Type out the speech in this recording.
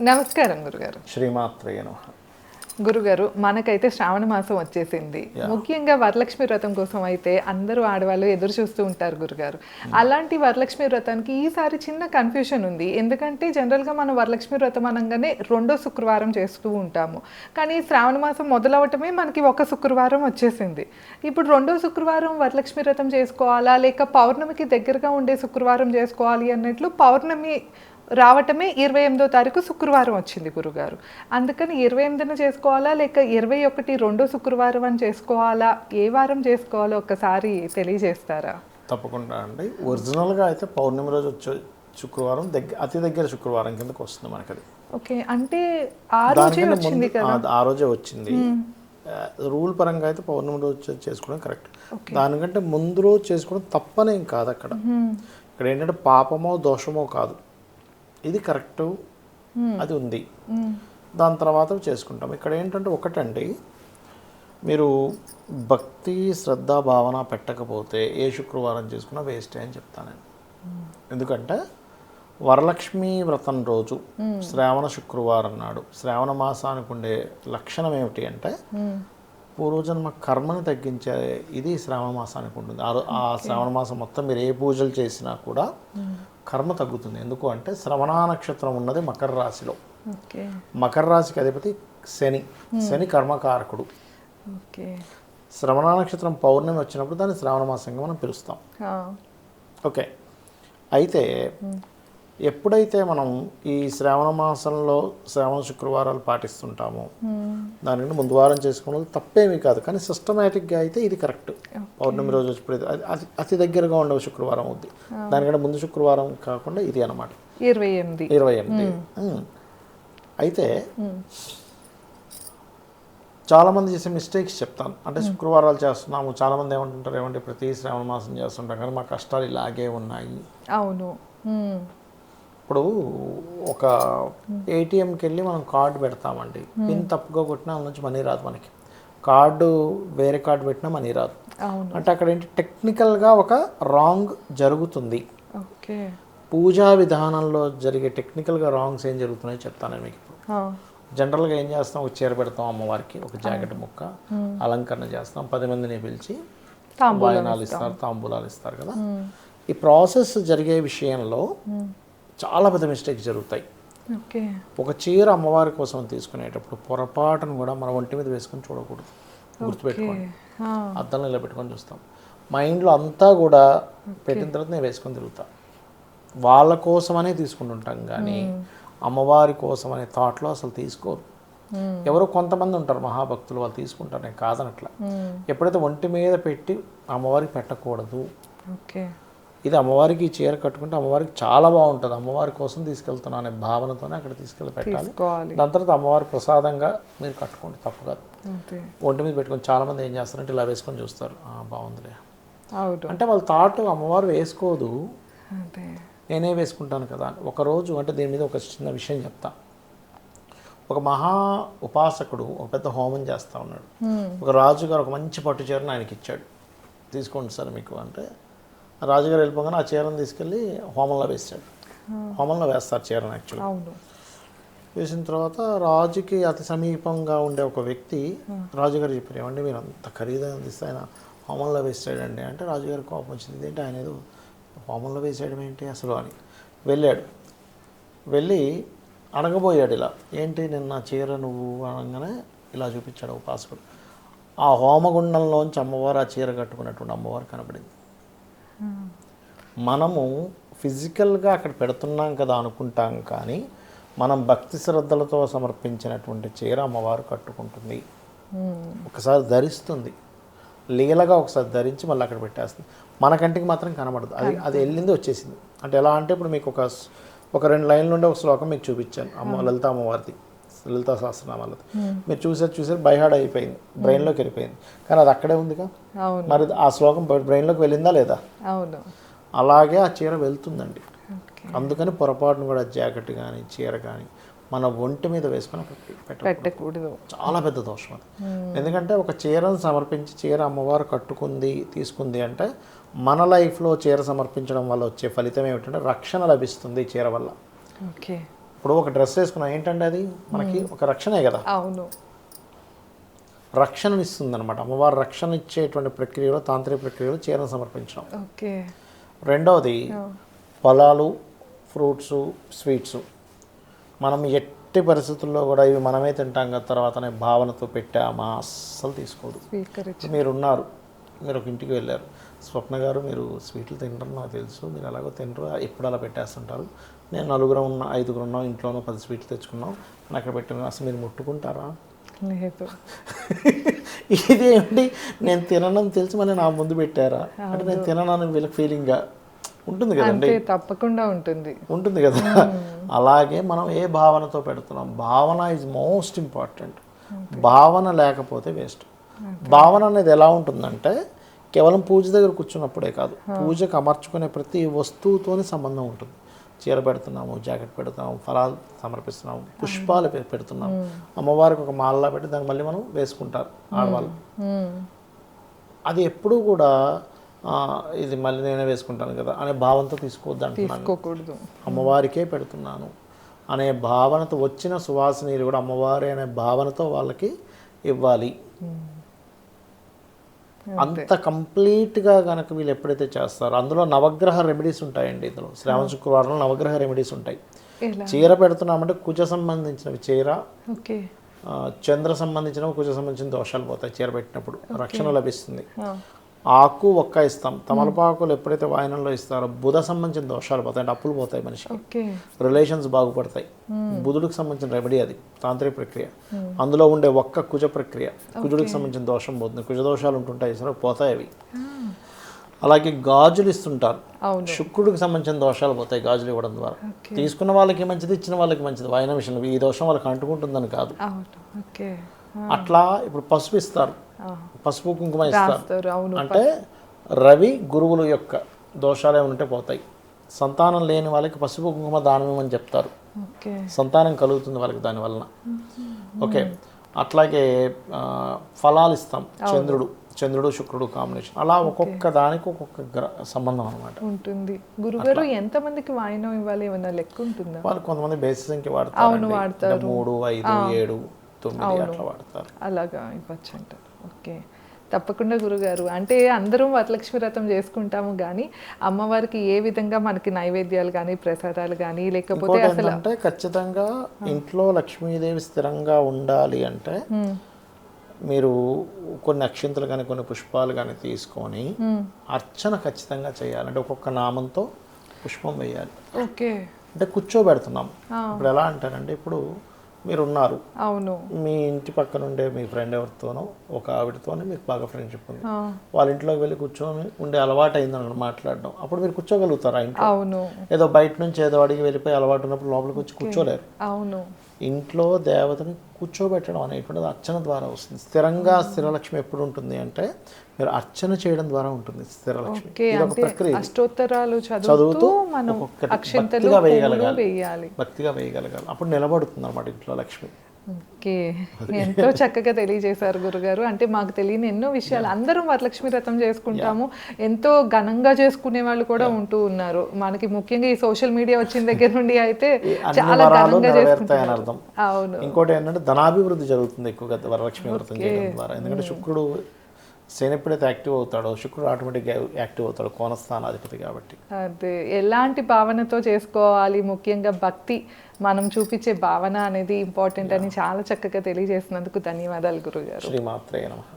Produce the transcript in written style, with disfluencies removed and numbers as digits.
నమస్కారం గురుగారు. శ్రీమాత్రేయ నమః. గురుగారు, మనకైతే శ్రావణ మాసం వచ్చేసింది. ముఖ్యంగా వరలక్ష్మి వ్రతం కోసం అయితే అందరూ ఆడవాళ్ళు ఎదురు చూస్తూ ఉంటారు గురుగారు. అలాంటి వరలక్ష్మి వ్రతానికి ఈసారి చిన్న కన్ఫ్యూషన్ ఉంది. ఎందుకంటే జనరల్గా మనం వరలక్ష్మి వ్రతం అనగానే రెండో శుక్రవారం చేస్తూ ఉంటాము. కానీ శ్రావణ మాసం మొదలవటమే మనకి ఒక శుక్రవారం వచ్చేసింది. ఇప్పుడు రెండో శుక్రవారం వరలక్ష్మి వ్రతం చేసుకోవాలా, లేక పౌర్ణమికి దగ్గరగా ఉండే శుక్రవారం చేసుకోవాలి అన్నట్లు పౌర్ణమి రావటమే 28వ తారీఖు శుక్రవారం వచ్చింది గురుగారు. అందుకని 28న చేసుకోవాలా, లేక 21 రెండో శుక్రవారం అని చేసుకోవాలా, ఏ వారం చేసుకోవాలో ఒక్కసారి తెలియజేస్తారా? తప్పకుండా అండి. ఒరిజినల్గా అయితే పౌర్ణమి రోజు వచ్చే శుక్రవారం అతి దగ్గర శుక్రవారం కిందకి వస్తుంది మనకి. అది ఓకే, అంటే ఆ రోజే వచ్చింది కదా? ఆ రోజే వచ్చింది. రూల్ పరంగా అయితే పౌర్ణమి రోజు చేసుకోవడం కరెక్ట్. దానికంటే ముందు రోజు చేసుకోవడం తప్పనేం కాదు. అక్కడ ఏంటంటే పాపమో దోషమో కాదు, ఇది కరెక్టు, అది ఉంది. దాని తర్వాత చేసుకుంటాం. ఇక్కడ ఏంటంటే ఒకటండి, మీరు భక్తి శ్రద్ధ భావన పెట్టకపోతే ఏ శుక్రవారం చేసుకున్నా వేస్టే అని చెప్తాను నేను. ఎందుకంటే వరలక్ష్మి వ్రతం రోజు శ్రావణ శుక్రవారం నాడు శ్రావణ మాసానికి ఉండే లక్షణం ఏమిటి అంటే పూర్వజన్మ కర్మను తగ్గించే ఇది శ్రావణ మాసానికి ఉంటుంది. ఆ శ్రావణ మాసం మొత్తం మీరు ఏ పూజలు చేసినా కూడా కర్మ తగ్గుతుంది. ఎందుకు అంటే శ్రవణ నక్షత్రం ఉన్నది మకర రాశిలో. మకర రాశికి అధిపతి శని. శని కర్మకారకుడు. శ్రవణ నక్షత్రం పౌర్ణమి వచ్చినప్పుడు దాన్ని శ్రావణ మాసంగా మనం పిలుస్తాం. ఓకే, అయితే ఎప్పుడైతే మనం ఈ శ్రావణ మాసంలో శ్రావణ శుక్రవారాలు పాటిస్తుంటామో దానికంటే ముందు వారం చేసుకోవడం తప్పేమీ కాదు. కానీ సిస్టమేటిక్గా అయితే ఇది కరెక్ట్. పౌర్ణమి రోజు వచ్చి అతి దగ్గరగా ఉండే శుక్రవారం అవుద్ది. దానికంటే ముందు శుక్రవారం కాకుండా ఇది అనమాట 28. అయితే చాలామంది చేసే మిస్టేక్స్ చెప్తాను. అంటే శుక్రవారాలు చేస్తున్నాము, చాలామంది ఏమంటుంటారు, ఏమంటే ప్రతి శ్రావణ మాసం చేస్తుంటాం కానీ మా కష్టాలు ఇలాగే ఉన్నాయి. అవును. ఇప్పుడు ఒక ఏటీఎంకి వెళ్ళి మనం కార్డు పెడతామండి. పిన్ తప్పుగా కొట్టినా అందులో నుంచి మనీ రాదు మనకి. కార్డు వేరే కార్డు పెట్టినా మనీ రాదు. అంటే అక్కడ ఏంటి, టెక్నికల్గా ఒక రాంగ్ జరుగుతుంది. పూజా విధానంలో జరిగే టెక్నికల్గా రాంగ్స్ ఏం జరుగుతున్నాయో చెప్తాను నేను మీకు. జనరల్గా ఏం చేస్తాం, ఒక చీర పెడతాం అమ్మవారికి, ఒక జాకెట్ ముక్క అలంకరణ చేస్తాం, 10 మందిని పిలిచి వాయనాలు ఇస్తారు, తాంబూలాలు ఇస్తారు కదా. ఈ ప్రాసెస్ జరిగే విషయంలో చాలా పెద్ద మిస్టేక్స్ జరుగుతాయి. ఒక చీర అమ్మవారి కోసం తీసుకునేటప్పుడు పొరపాటును కూడా మన ఒంటి మీద వేసుకొని చూడకూడదు. గుర్తుపెట్టుకోండి. అద్దంలో ఇలా పెట్టుకొని చూస్తాం. మైండ్లో అంతా కూడా పెట్టిన తర్వాత నేను వేసుకొని తిరుగుతా. వాళ్ళ కోసమనే తీసుకుంటుంటాం కానీ అమ్మవారి కోసం అనే థాట్లో అసలు తీసుకోరు. ఎవరో కొంతమంది ఉంటారు మహాభక్తులు, వాళ్ళు తీసుకుంటారు, నేను కాదనట్లా. ఎప్పుడైతే ఒంటి మీద పెట్టి అమ్మవారికి పెట్టకూడదు. ఇది అమ్మవారికి చీర కట్టుకుంటే అమ్మవారికి చాలా బాగుంటుంది, అమ్మవారి కోసం తీసుకెళ్తున్నాను అనే భావనతోనే అక్కడ తీసుకెళ్ళి పెట్టాలి. దాని తర్వాత అమ్మవారి ప్రసాదంగా మీరు కట్టుకోండి, తప్పు కాదు. ఒంటి మీద పెట్టుకొని చాలామంది ఏం చేస్తారంటే ఇలా వేసుకొని చూస్తారు, బాగుందిలే అంటే వాళ్ళ థాట్ అమ్మవారు వేసుకోదు, నేనే వేసుకుంటాను కదా. ఒకరోజు అంటే దీని మీద ఒక చిన్న విషయం చెప్తా. ఒక మహా ఉపాసకుడు ఒక పెద్ద హోమం చేస్తూ ఉన్నాడు. ఒక రాజుగారు ఒక మంచి పట్టు చీరను ఆయనకి ఇచ్చాడు, తీసుకోండి సార్ మీకు అంటే. రాజుగారు వెళ్ళిపోగానే ఆ చీరను తీసుకెళ్ళి హోమంలో వేసాడు. హోమంలో వేస్తారు చీరను యాక్చువల్గా. వేసిన తర్వాత రాజుకి అతి సమీపంగా ఉండే ఒక వ్యక్తి రాజుగారు చెప్పారు, ఏమంటే మీరు అంత ఖరీదైన తీస్తే ఆయన హోమంలో వేసాడండి అంటే. రాజుగారి కోపం వచ్చింది, ఏంటి ఆయన ఏదో హోమంలో వేసేయడం ఏంటి అసలు అని. వెళ్ళాడు, వెళ్ళి అడగబోయాడు ఇలా, ఏంటి నిన్న చీర నువ్వు అనగానే ఇలా చూపించాడు ఉపాసకుడు. ఆ హోమగుండంలోంచి అమ్మవారు ఆ చీర కట్టుకున్నటువంటి అమ్మవారు కనపడింది. మనము ఫిజికల్గా అక్కడ పెడుతున్నాం కదా అనుకుంటాం, కానీ మనం భక్తి శ్రద్ధలతో సమర్పించినటువంటి చీర అమ్మవారు కట్టుకుంటుంది. ఒకసారి ధరిస్తుంది, లీలగా ఒకసారి ధరించి మళ్ళీ అక్కడ పెట్టేస్తుంది. మన కంటికి మాత్రం కనబడదు. అది వెళ్ళింది వచ్చేసింది. అంటే ఎలా అంటే ఇప్పుడు మీకు ఒక 2 లైన్లు ఉండే ఒక శ్లోకం మీకు చూపించాను, లలిత అమ్మవారిది, లలితా సహస్రనామాలది. మీరు చూసారు బైహార్డ్ అయిపోయింది, బ్రెయిన్లోకి వెళ్ళిపోయింది. కానీ అది అక్కడే ఉందిగా, మరి ఆ శ్లోకం బ్రెయిన్లోకి వెళ్ళిందా లేదా? అలాగే ఆ చీర వెళ్తుందండి. అందుకని పొరపాటును కూడా జాకెట్ కానీ చీర కానీ మన ఒంటి మీద వేసుకొని పెట్టకూడదు. చాలా పెద్ద దోషం అది. ఎందుకంటే ఒక చీరను సమర్పించి చీర అమ్మవారు కట్టుకుంది తీసుకుంది అంటే మన లైఫ్లో చీర సమర్పించడం వల్ల వచ్చే ఫలితం ఏమిటంటే రక్షణ లభిస్తుంది చీర వల్ల. ఇప్పుడు ఒక డ్రెస్ వేసుకున్నాం ఏంటంటే అది మనకి ఒక రక్షణే కదా, అవును. రక్షణనిస్తుంది అనమాట. అమ్మవారు రక్షణ ఇచ్చేటువంటి ప్రక్రియలో, తాంత్రిక ప్రక్రియలో చీరను సమర్పించడం. ఓకే. రెండవది ఫలాలు, ఫ్రూట్స్, స్వీట్స్ మనం ఎట్టి పరిస్థితుల్లో కూడా ఇవి మనమే తింటాం కదా తర్వాతనే భావనతో పెట్టామా అస్సలు తీసుకోదు. మీరున్నారు, మీరు ఒక ఇంటికి వెళ్ళారు, స్వప్న గారు మీరు స్వీట్లు తింటారు నాకు తెలుసు, మీరు ఎలాగో తినరు, ఎప్పుడు అలా పెట్టేస్తుంటారు, నేను 5 ఉన్నాం, ఇంట్లోనూ 10 స్వీట్లు తెచ్చుకున్నాం, నేను అక్కడ పెట్టాను, అసలు మీరు ముట్టుకుంటారా? లేదు. ఇదేంటి నేను తిననని తెలిసి మళ్ళీ నా ముందు పెట్టారా అంటే నేను తిననని వీళ్ళకి ఫీలింగ్గా ఉంటుంది కదండి. తప్పకుండా ఉంటుంది కదా. అలాగే మనం ఏ భావనతో పెడుతున్నాం, భావన ఈజ్ మోస్ట్ ఇంపార్టెంట్. భావన లేకపోతే వేస్ట్. భావన అనేది ఎలా ఉంటుందంటే కేవలం పూజ దగ్గర కూర్చున్నప్పుడే కాదు, పూజకు అమర్చుకునే ప్రతి వస్తువుతోనే సంబంధం ఉంటుంది. చీర పెడుతున్నాము, జాకెట్ పెడుతున్నాము, ఫలాలు సమర్పిస్తున్నాము, పుష్పాలు పెడుతున్నాము, అమ్మవారికి ఒక మాలలా పెట్టి దాన్ని మళ్ళీ మనం వేసుకుంటారు ఆడవాళ్ళు. అది ఎప్పుడూ కూడా ఇది మళ్ళీ నేనే వేసుకుంటాను కదా అనే భావనతో తీసుకోవద్దు అంటున్నాను. అమ్మవారికే పెడుతున్నాను అనే భావనతో వచ్చిన సువాసనీయులు కూడా అమ్మవారి అనే భావనతో వాళ్ళకి ఇవ్వాలి. అంత కంప్లీట్గా కనుక వీళ్ళు ఎప్పుడైతే చేస్తారో, అందులో నవగ్రహ రెమెడీస్ ఉంటాయండి. ఇందులో శ్రావణ శుక్రవారంలో నవగ్రహ రెమెడీస్ ఉంటాయి. చీర పెడుతున్నామంటే కుజ సంబంధించినవి చీర, చంద్ర సంబంధించినవి, కుజ సంబంధించిన దోషాలు పోతాయి. చీర పెట్టినప్పుడు రక్షణ లభిస్తుంది. ఆకు ఒక్క ఇస్తాం, తమలపాకులు ఎప్పుడైతే వాయనంలో ఇస్తారో బుధ సంబంధించిన దోషాలు పోతాయి, అంటే అప్పులు పోతాయి, మనిషికి రిలేషన్స్ బాగుపడతాయి. బుధుడికి సంబంధించిన రెమెడీ అది తాంత్రిక ప్రక్రియ. అందులో ఉండే ఒక్క కుజ ప్రక్రియ, కుజుడికి సంబంధించిన దోషం పోతుంది, కుజ దోషాలు ఉంటుంటాయి, పోతాయి అవి. అలాగే గాజులు ఇస్తుంటారు, శుక్రుడికి సంబంధించిన దోషాలు పోతాయి గాజులు ఇవ్వడం ద్వారా. తీసుకున్న వాళ్ళకి మంచిది, ఇచ్చిన వాళ్ళకి మంచిది. వాయన విషయంలో ఈ దోషం వాళ్ళకి అంటుకుంటుందని కాదు. అట్లా ఇప్పుడు పసుపు ఇస్తారు, పసుపు కుంకుమ ఇస్తారు. అంటే రవి గురువుల యొక్క దోషాలు ఏమైనా ఉంటే పోతాయి. సంతానం లేని వాళ్ళకి పసుపు కుంకుమ దానం ఇవ్వమని చెప్తారు, సంతానం కలుగుతుంది వాళ్ళకి దాని వలన. ఓకే. అట్లాగే ఫలాలు ఇస్తాం, చంద్రుడు శుక్రుడు కాంబినేషన్, అలా ఒక్కొక్క దానికి ఒక్కొక్క సంబంధం అనమాట ఉంటుంది. గురుగారు ఎంతమందికి వాయినం ఇవ్వాలి ఏమైనా లెక్క ఉంటుందా? వాళ్ళు కొంతమంది బేసిస్ సంఖ్య వాడతారు, 3, 5, 7, 9 అట్లా వాడతారు. అలాగా ఇవ్వచ్చు అంటారు. ఓకే, తప్పకుండా గురుగారు. అంటే అందరం వరలక్ష్మి వ్రతం చేసుకుంటాము, కానీ అమ్మవారికి ఏ విధంగా మనకి నైవేద్యాలు కానీ ప్రసాదాలు కానీ లేకపోతే అసలు అంటే ఖచ్చితంగా ఇంట్లో లక్ష్మీదేవి స్థిరంగా ఉండాలి అంటే మీరు కొన్ని అక్షింతలు కానీ కొన్ని పుష్పాలు కానీ తీసుకొని అర్చన ఖచ్చితంగా చేయాలి. అంటే ఒక్కొక్క నామంతో పుష్పం వేయాలి. ఓకే. అంటే కూర్చోబెడుతున్నాం. ఇప్పుడు ఎలా అంటారంటే, ఇప్పుడు మీరు ఉన్నారు, అవును, మీ ఇంటి పక్కన ఉండే మీ ఫ్రెండ్ ఎవరితోనో ఒక ఆవిడతోనే మీకు బాగా ఫ్రెండ్షిప్ ఉంది, వాళ్ళ ఇంట్లోకి వెళ్ళి కూర్చొని ఉండే అలవాటు అయిందని మాట్లాడడం, అప్పుడు మీరు కూర్చోగలుగుతారా ఇంట్లో? అవును. ఏదో బయట నుంచి ఏదో అడిగి వెళ్ళిపోయి అలవాటు ఉన్నప్పుడు లోపలికి వచ్చి కూర్చోలేరు. అవును. ఇంట్లో దేవతని కూర్చోబెట్టడం అనేటువంటిది అర్చన ద్వారా వస్తుంది. స్థిరంగా స్థిరలక్ష్మి ఎప్పుడు ఉంటుంది అంటే మీరు అర్చన చేయడం ద్వారా ఉంటుంది స్థిరలక్ష్మి. ఇది ఒక ప్రక్రియ. అష్టోత్తరాలు చదువుతూ మనం భక్తిగా వేయగలగాలి. అప్పుడు నిలబడుతుంది అన్నమాట ఇంట్లో లక్ష్మి. ఓకే, ఎంతో చక్కగా తెలియజేశారు గురుగారు. అంటే మాకు తెలియని ఎన్నో విషయాలు. అందరం వరలక్ష్మి వ్రతం చేసుకుంటాము, ఎంతో ఘనంగా చేసుకునే వాళ్ళు కూడా ఉంటూ ఉన్నారు. మనకి ముఖ్యంగా ఈ సోషల్ మీడియా వచ్చిన దగ్గర నుండి అయితే చాలా ఘనంగా చేసుకుంటారు అర్థం. అవును. ఇంకోటి ఏంటంటే ధనాభివృద్ధి జరుగుతుంది ఎక్కువగా వరలక్ష్మి వ్రతం చేయడం ద్వారా. ఎందుకంటే శుక్రుడు శని ఎప్పుడైతే యాక్టివ్ అవుతాడో శుక్రుడు ఆటోమేటిక్గా యాక్టివ్ అవుతాడు, కోణస్థానాధిపతి కాబట్టి. అదే ఎలాంటి భావనతో చేసుకోవాలి, ముఖ్యంగా భక్తి మనం చూపించే భావన అనేది ఇంపార్టెంట్ అని చాలా చక్కగా తెలియజేసినందుకు ధన్యవాదాలు గురుగారు. శ్రీమాత్రే నమః.